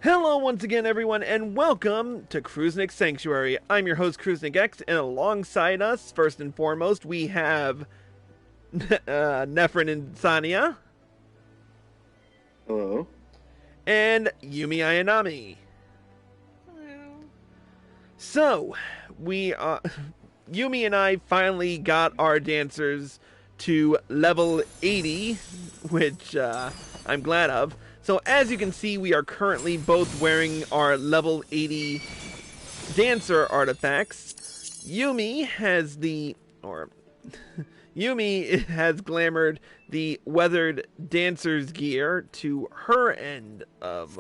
Hello once again, everyone, and welcome to Kruznik's Sanctuary. I'm your host, Kruznik X, and alongside us, first and foremost, we have Nephrin Insania. Hello. And Yumi Ayanami. Hello. So, Yumi and I finally got our dancers to level 80, which I'm glad of. So as you can see, we are currently both wearing our level 80 dancer artifacts. Yumi has glamored the weathered dancer's gear to her end of,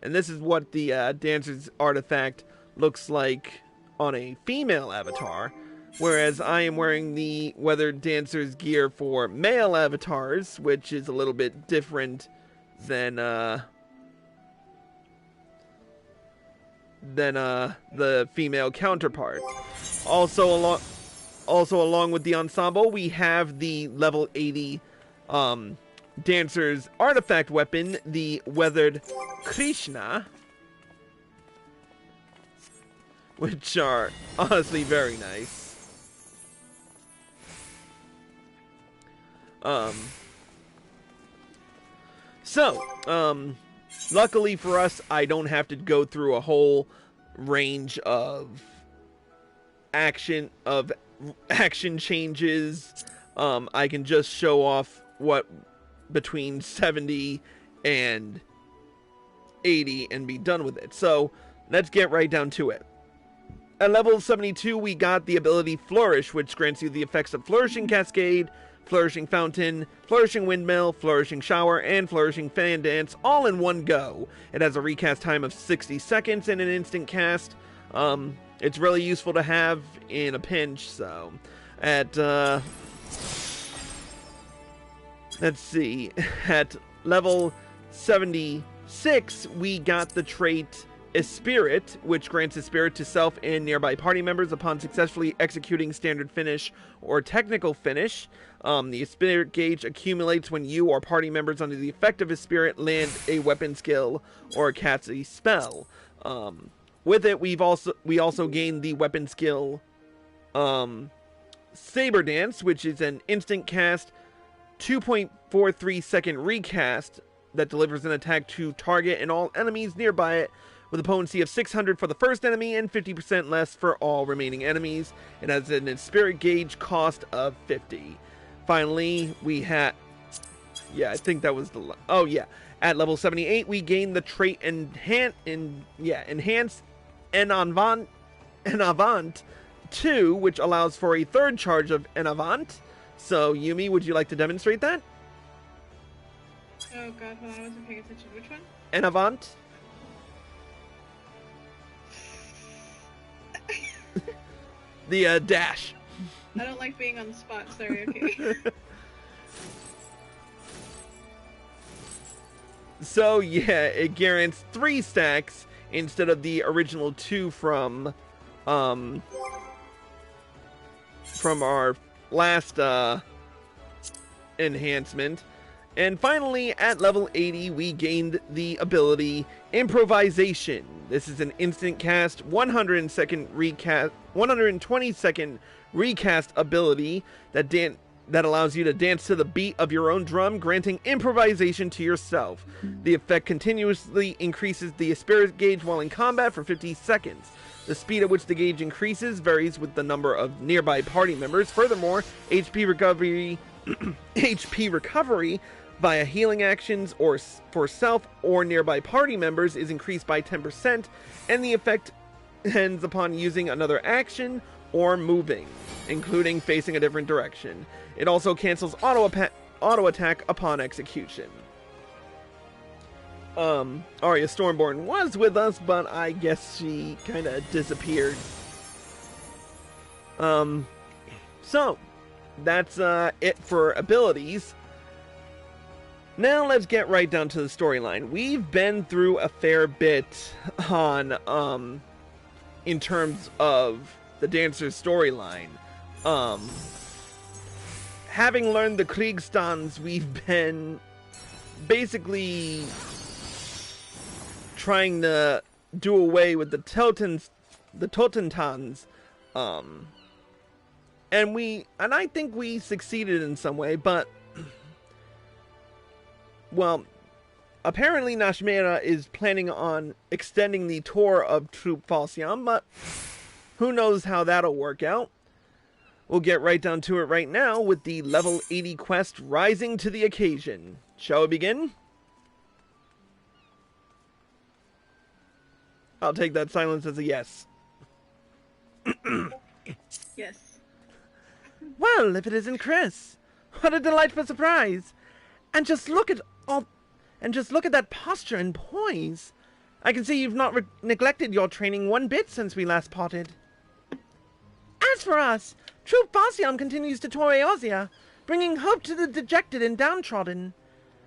and this is what the dancer's artifact looks like on a female avatar, whereas I am wearing the weathered dancer's gear for male avatars, which is a little bit different than the female counterpart. Also along with the ensemble, we have the level 80 dancer's artifact weapon, the weathered Krishna, which are honestly very nice. Luckily for us, I don't have to go through a whole range of action changes. I can just show off what between 70 and 80 and be done with it. So, let's get right down to it. At level 72, we got the ability Flourish, which grants you the effects of Flourishing Cascade, Flourishing Fountain, Flourishing Windmill, Flourishing Shower, and Flourishing Fan Dance, all in one go. It has a recast time of 60 seconds and an instant cast. It's really useful to have in a pinch, so... Let's see. At level 76, we got the trait Spirit, which grants a spirit to self and nearby party members upon successfully executing standard finish or technical finish. The spirit gauge accumulates when you or party members under the effect of a spirit land a weapon skill or cast a spell. With it, we also gained the weapon skill Saber Dance, which is an instant cast, 2.43 second recast that delivers an attack to target and all enemies nearby it, with a potency of 600 for the first enemy and 50% less for all remaining enemies. It has a spirit gauge cost of 50. Finally, we had... Yeah, I think that was the... Oh, yeah. At level 78, we gained the trait Enhance En Avant 2, which allows for a third charge of En Avant. So, Yumi, would you like to demonstrate that? Oh god, hold on, I wasn't paying attention. Which one? En Avant. The dash. I don't like being on the spot, sorry, okay. So yeah, it guarantees 3 stacks instead of the original 2 from our last enhancement. And finally, at level 80, we gained the ability Improvisation. This is an instant cast, 120 second recast ability that allows you to dance to the beat of your own drum, granting improvisation to yourself. The effect continuously increases the spirit gauge while in combat for 50 seconds. The speed at which the gauge increases varies with the number of nearby party members. Furthermore, HP recovery via healing actions or for self or nearby party members is increased by 10%, and the effect ends upon using another action or moving, including facing a different direction. It also cancels auto attack upon execution. Arya Stormborn was with us, but I guess she kind of disappeared. So that's it for abilities. Now let's get right down to the storyline. We've been through a fair bit on in terms of the dancer's storyline. Having learned the Kriegstands, we've been basically trying to do away with the Totentans, and I think we succeeded in some way, but well, apparently Nashmeira is planning on extending the tour of Troop Falcium, but who knows how that'll work out. We'll get right down to it right now with the level 80 quest rising to the occasion. Shall we begin? I'll take that silence as a yes. Yes. Well, if it isn't Chris, what a delightful surprise! And just look at that posture and poise. I can see you've not neglected your training one bit since we last parted. As for us, Troop Falcium continues to tour Eorzea, bringing hope to the dejected and downtrodden.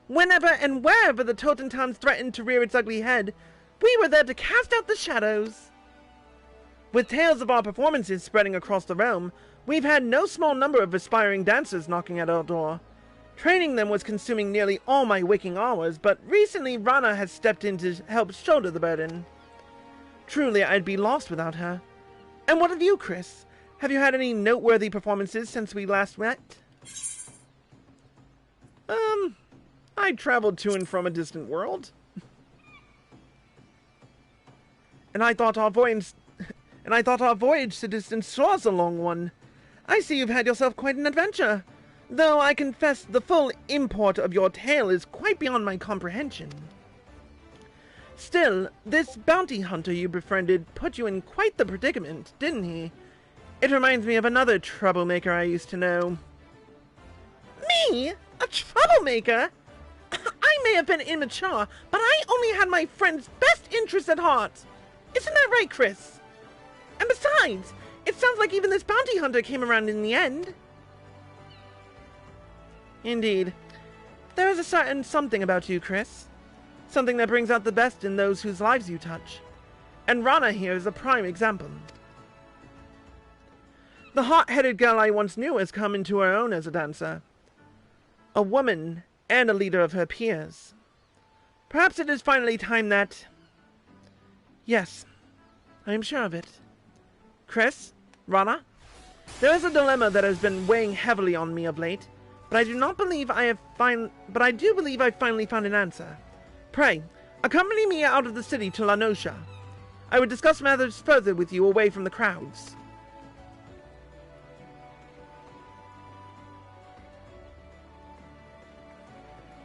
Whenever and wherever the Totentans threatened to rear its ugly head, we were there to cast out the shadows. With tales of our performances spreading across the realm, we've had no small number of aspiring dancers knocking at our door. Training them was consuming nearly all my waking hours, but recently Rana has stepped in to help shoulder the burden. Truly, I'd be lost without her. And what of you, Chris? Have you had any noteworthy performances since we last met? I traveled to and from a distant world. And I thought our voyage to distant shores a long one. I see you've had yourself quite an adventure, though I confess the full import of your tale is quite beyond my comprehension. Still, this bounty hunter you befriended put you in quite the predicament, didn't he? It reminds me of another troublemaker I used to know. Me? A troublemaker? I may have been immature, but I only had my friend's best interests at heart. Isn't that right, Chris? And besides, it sounds like even this bounty hunter came around in the end. Indeed. There is a certain something about you, Chris. Something that brings out the best in those whose lives you touch. And Rana here is a prime example. The hot-headed girl I once knew has come into her own as a dancer. A woman and a leader of her peers. Perhaps it is finally time that... Yes, I am sure of it. Chris? Rana? There is a dilemma that has been weighing heavily on me of late, but I do believe I've finally found an answer. Pray, accompany me out of the city to La Noscia. I would discuss matters further with you away from the crowds.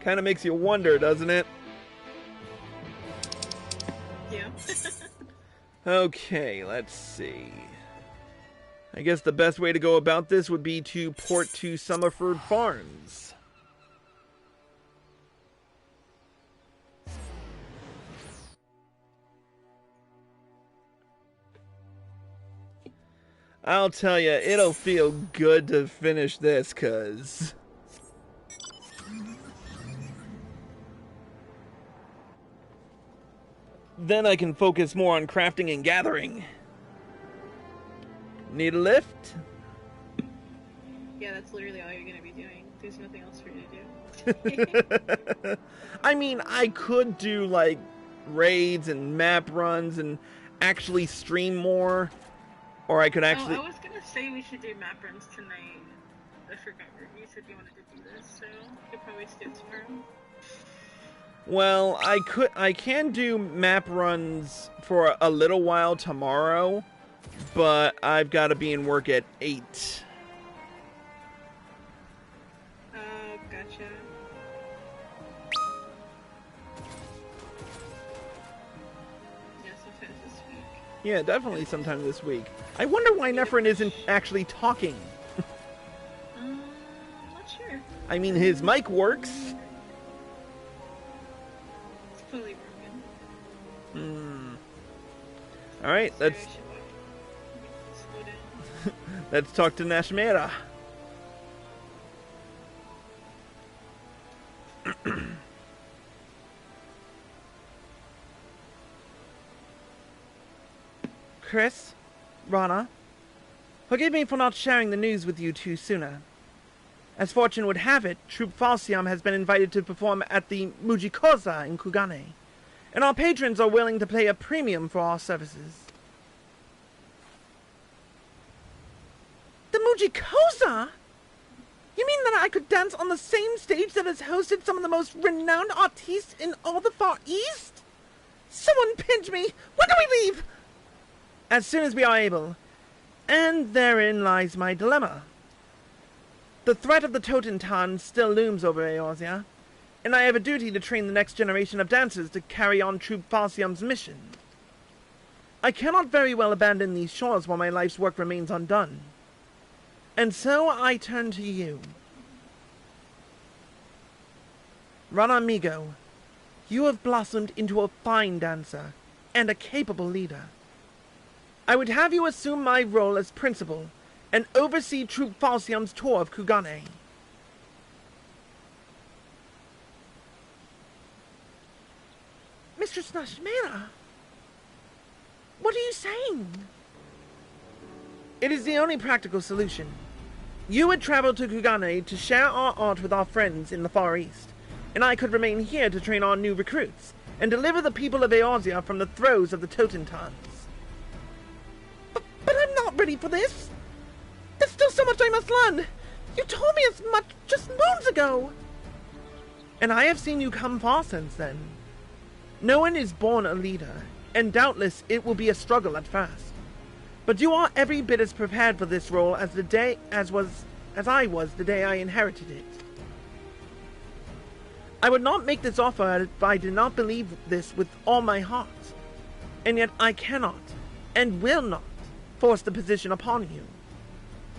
Kind of makes you wonder, doesn't it? Yeah. Okay, let's see. I guess the best way to go about this would be to port to Summerford Farms. I'll tell you, it'll feel good to finish this, 'cause... then I can focus more on crafting and gathering. Need a lift? Yeah, that's literally all you're gonna be doing. There's nothing else for you to do. I mean, I could do, like, raids and map runs and actually stream more. Or I could actually... Oh, I was gonna say we should do map runs tonight. I forgot. You said you wanted to do this, so we could probably skip tomorrow. Well, I can do map runs for a little while tomorrow, but I've got to be in work at 8. Oh, gotcha. Yeah, sometimes this week. Yeah, definitely sometime this week. I wonder why Nephrin isn't actually talking. I'm not sure. I mean, his mic works. Totally broken. Alright, let's Slow down. let's talk to Nashmeira. Chris? Rana? Forgive me for not sharing the news with you two sooner. As fortune would have it, Troop Falcium has been invited to perform at the Mujikosa in Kugane, and our patrons are willing to pay a premium for our services. The Mujikosa? You mean that I could dance on the same stage that has hosted some of the most renowned artistes in all the Far East? Someone pinch me! When do we leave? As soon as we are able. And therein lies my dilemma. The threat of the Totentan still looms over Eorzea, and I have a duty to train the next generation of dancers to carry on Troop Falcium's mission. I cannot very well abandon these shores while my life's work remains undone. And so I turn to you. Ranamigo, you have blossomed into a fine dancer and a capable leader. I would have you assume my role as principal and oversee Troop Falcium's tour of Kugane. Mistress Nashmeira, what are you saying? It is the only practical solution. You would travel to Kugane to share our art with our friends in the Far East, and I could remain here to train our new recruits and deliver the people of Eorzea from the throes of the Totentans. But I'm not ready for this. There's still so much I must learn. You told me as much just moons ago. And I have seen you come far since then. No one is born a leader, and doubtless it will be a struggle at first. But you are every bit as prepared for this role as I was the day I inherited it. I would not make this offer if I did not believe this with all my heart. And yet I cannot, and will not, force the position upon you.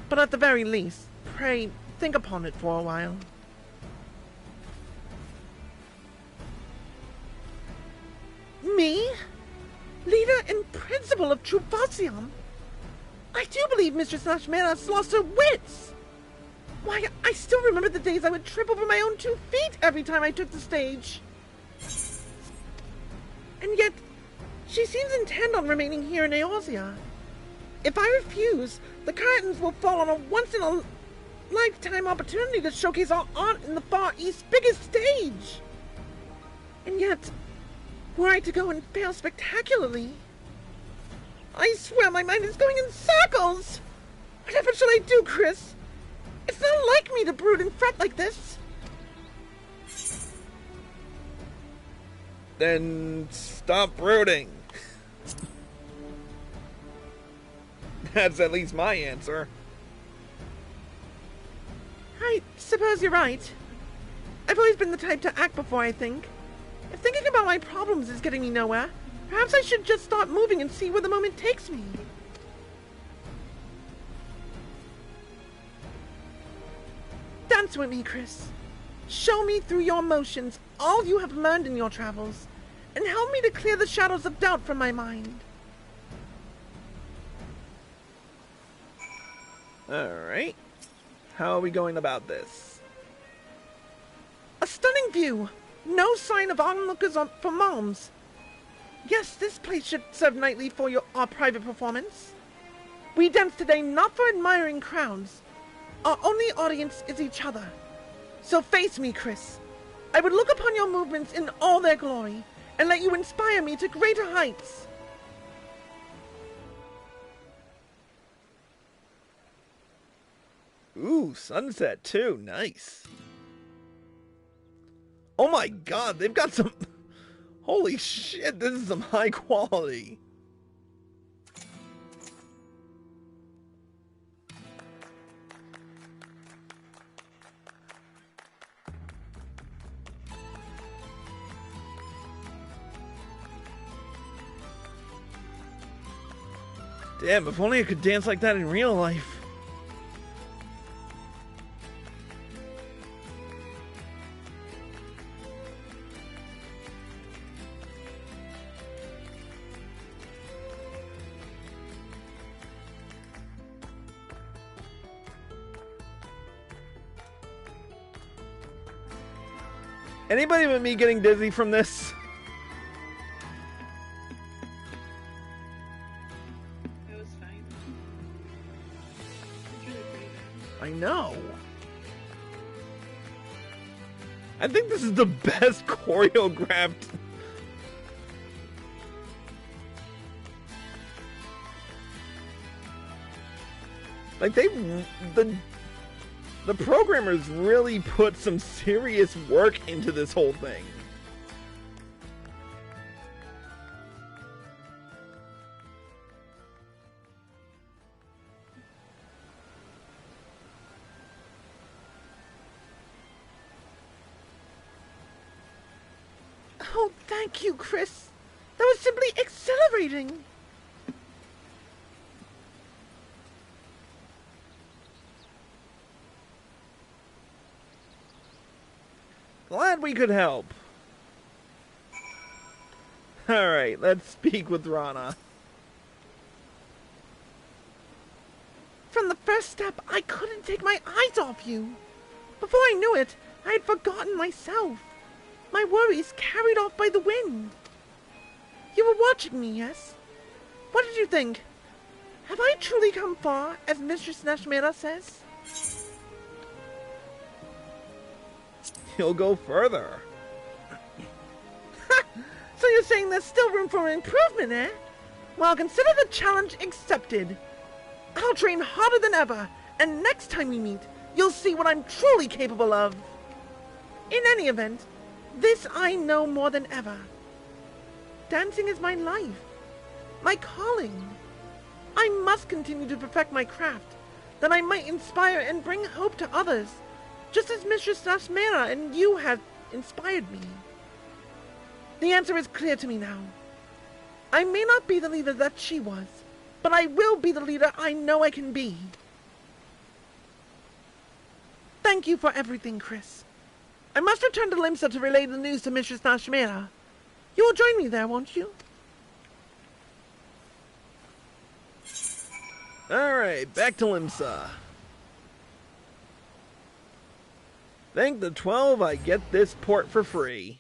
But at the very least, pray think upon it for a while. Me? Leader and principal of Troop Falcium? I do believe Mistress Nashmeira has lost her wits! Why, I still remember the days I would trip over my own 2 feet every time I took the stage. And yet, she seems intent on remaining here in Eorzea. If I refuse, the curtains will fall on a once-in-a-lifetime opportunity to showcase our art in the Far East's biggest stage. And yet, were I to go and fail spectacularly, I swear my mind is going in circles! Whatever shall I do, Chris? It's not like me to brood and fret like this. Then stop brooding. That's at least my answer. I suppose you're right. I've always been the type to act before I think. If thinking about my problems is getting me nowhere, perhaps I should just start moving and see where the moment takes me. Dance with me, Chris. Show me through your motions all you have learned in your travels, and help me to clear the shadows of doubt from my mind. Alright. How are we going about this? A stunning view. No sign of onlookers for moms. Yes, this place should serve nightly for our private performance. We dance today not for admiring crowds. Our only audience is each other. So face me, Chris. I would look upon your movements in all their glory, and let you inspire me to greater heights. Ooh, sunset too. Nice. Oh my god, they've got some... Holy shit, this is some high quality. Damn, if only I could dance like that in real life. Anybody but me getting dizzy from this? That was fine. It's really pretty though. I know. I think this is the best choreographed Like, the programmers really put some serious work into this whole thing. Oh, thank you, Chris. That was simply exhilarating. Glad we could help. Alright, let's speak with Rana. From the first step, I couldn't take my eyes off you. Before I knew it, I had forgotten myself. My worries carried off by the wind. You were watching me, yes? What did you think? Have I truly come far, as Mistress Nashmeira says? You'll go further. So you're saying there's still room for improvement, eh? Well, consider the challenge accepted. I'll train harder than ever, and next time we meet, you'll see what I'm truly capable of. In any event, this I know more than ever. Dancing is my life, my calling. I must continue to perfect my craft, that I might inspire and bring hope to others, just as Mistress Nashmeira and you have inspired me. The answer is clear to me now. I may not be the leader that she was, but I will be the leader I know I can be. Thank you for everything, Chris. I must return to Limsa to relay the news to Mistress Nashmeira. You will join me there, won't you? Alright, back to Limsa. Thank the 12 I get this port for free.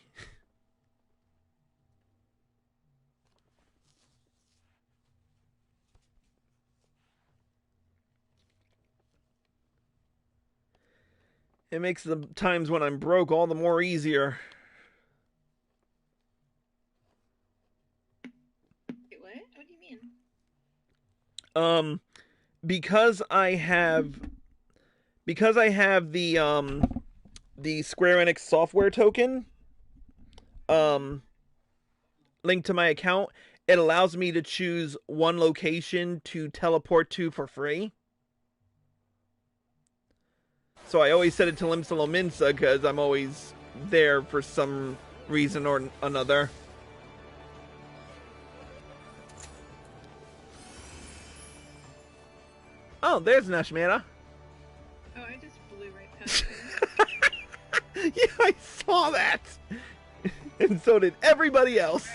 It makes the times when I'm broke all the more easier. Wait, what? What do you mean? Because I have the Square Enix software token linked to my account, it allows me to choose one location to teleport to for free. So I always set it to Limsa Lominsa because I'm always there for some reason or another. Oh, there's Nashmeira. Oh, I just blew right past you. Yeah, I saw that. And so did everybody else.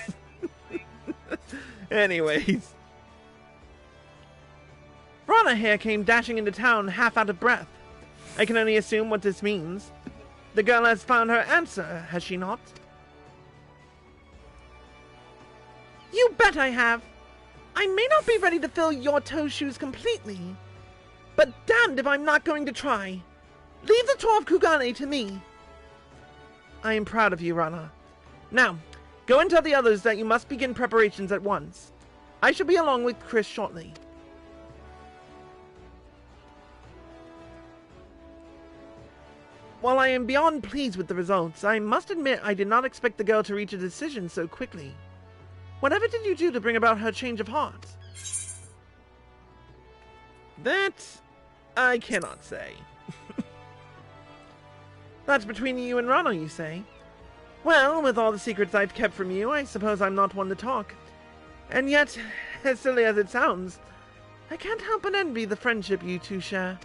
Anyways. Rana here came dashing into town half out of breath. I can only assume what this means. The girl has found her answer, has she not? You bet I have. I may not be ready to fill your toe shoes completely, but damned if I'm not going to try. Leave the tour of Kugane to me. I am proud of you, Rana. Now, go and tell the others that you must begin preparations at once. I shall be along with Chris shortly. While I am beyond pleased with the results, I must admit I did not expect the girl to reach a decision so quickly. Whatever did you do to bring about her change of heart? That I cannot say. That's between you and Rana, you say? Well, with all the secrets I've kept from you, I suppose I'm not one to talk. And yet, as silly as it sounds, I can't help but envy the friendship you two share.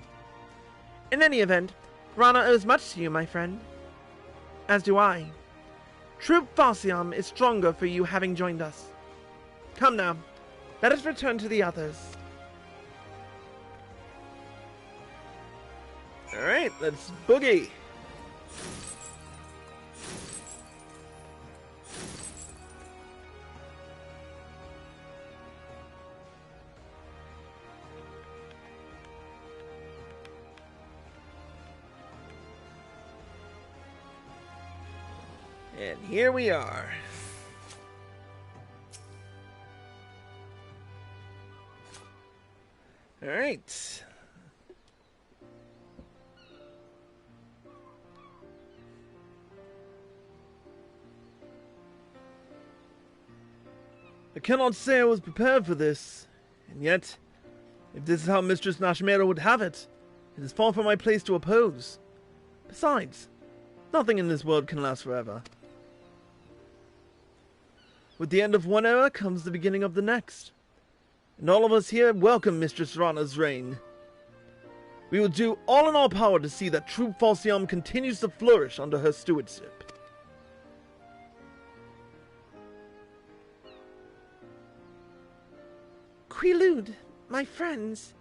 In any event, Rana owes much to you, my friend. As do I. Troop Falsium is stronger for you having joined us. Come now, let us return to the others. Alright, let's boogie. And here we are. Alright. I cannot say I was prepared for this, and yet, if this is how Mistress Nashmeira would have it, it is far from my place to oppose. Besides, nothing in this world can last forever. With the end of one era comes the beginning of the next, and all of us here welcome Mistress Rana's reign. We will do all in our power to see that Troop Falcium continues to flourish under her stewardship. Quilude, my friends,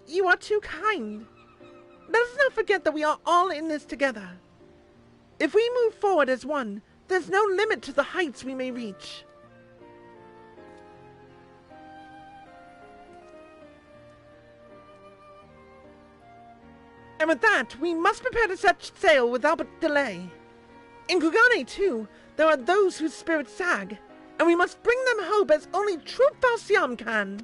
you are too kind. Let us not forget that we are all in this together. If we move forward as one, there's no limit to the heights we may reach. And with that, we must prepare to set sail without delay. In Kugane, too, there are those whose spirits sag, and we must bring them hope as only true Falcium can.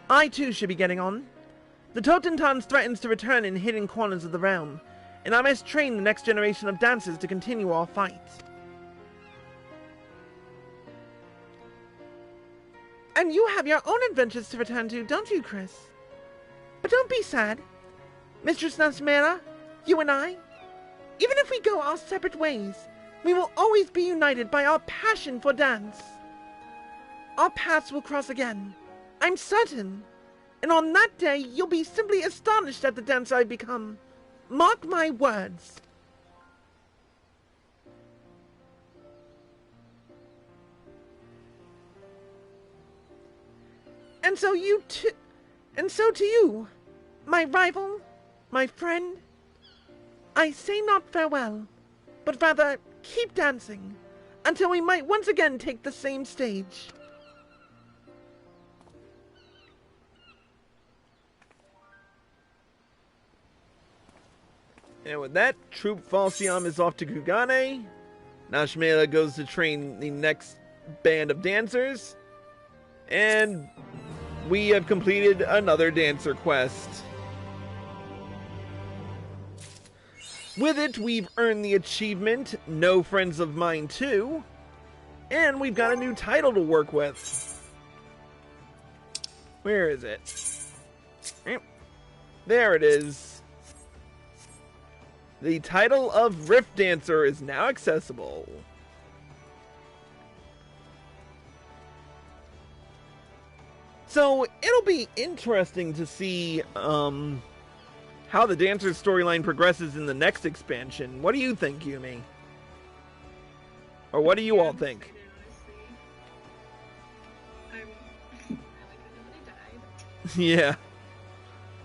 I, too, should be getting on. The Totentans threatens to return in hidden corners of the realm, and I must train the next generation of dancers to continue our fight. And you have your own adventures to return to, don't you, Chris? But don't be sad. Mistress Nashmeira, you and I, even if we go our separate ways, we will always be united by our passion for dance. Our paths will cross again, I'm certain. And on that day, you'll be simply astonished at the dancer I've become. Mark my words. And so to you, my rival, my friend, I say not farewell, but rather keep dancing, until we might once again take the same stage. And with that, Troop Falcium is off to Kugane. Nashmeira goes to train the next band of dancers. And we have completed another dancer quest. With it, we've earned the achievement, No Friends of Mine 2. And we've got a new title to work with. Where is it? There it is. The title of Rift Dancer is now accessible. So, it'll be interesting to see how the Dancer's storyline progresses in the next expansion. What do you think, Yumi? Or what do you all think? Yeah.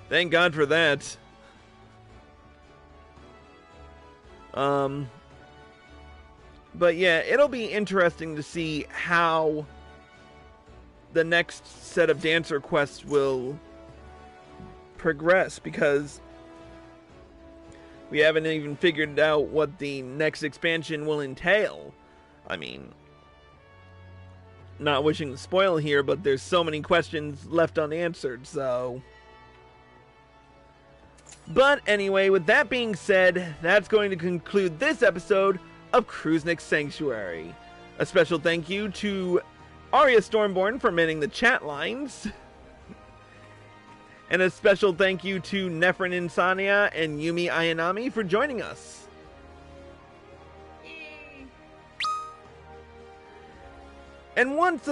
Thank God for that. But yeah, it'll be interesting to see how the next set of dancer quests will progress, because we haven't even figured out what the next expansion will entail. I mean, not wishing to spoil here, but there's so many questions left unanswered, so... But anyway, with that being said, that's going to conclude this episode of Kruznik's Sanctuary. A special thank you to Arya Stormborn for manning the chat lines. And a special thank you to Nephrin Insania and Yumi Ayanami for joining us. And once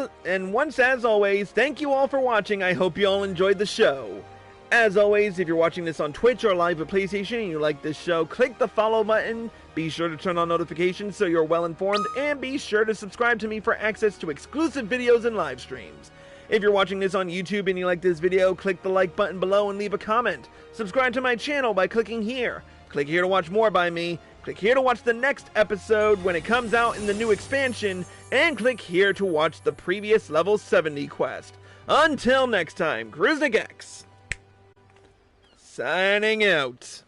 as always, thank you all for watching. I hope you all enjoyed the show. As always, if you're watching this on Twitch or live at PlayStation and you like this show, click the follow button, be sure to turn on notifications so you're well informed, and be sure to subscribe to me for access to exclusive videos and live streams. If you're watching this on YouTube and you like this video, click the like button below and leave a comment. Subscribe to my channel by clicking here. Click here to watch more by me. Click here to watch the next episode when it comes out in the new expansion, and click here to watch the previous level 70 quest. Until next time, Kruznik X signing out.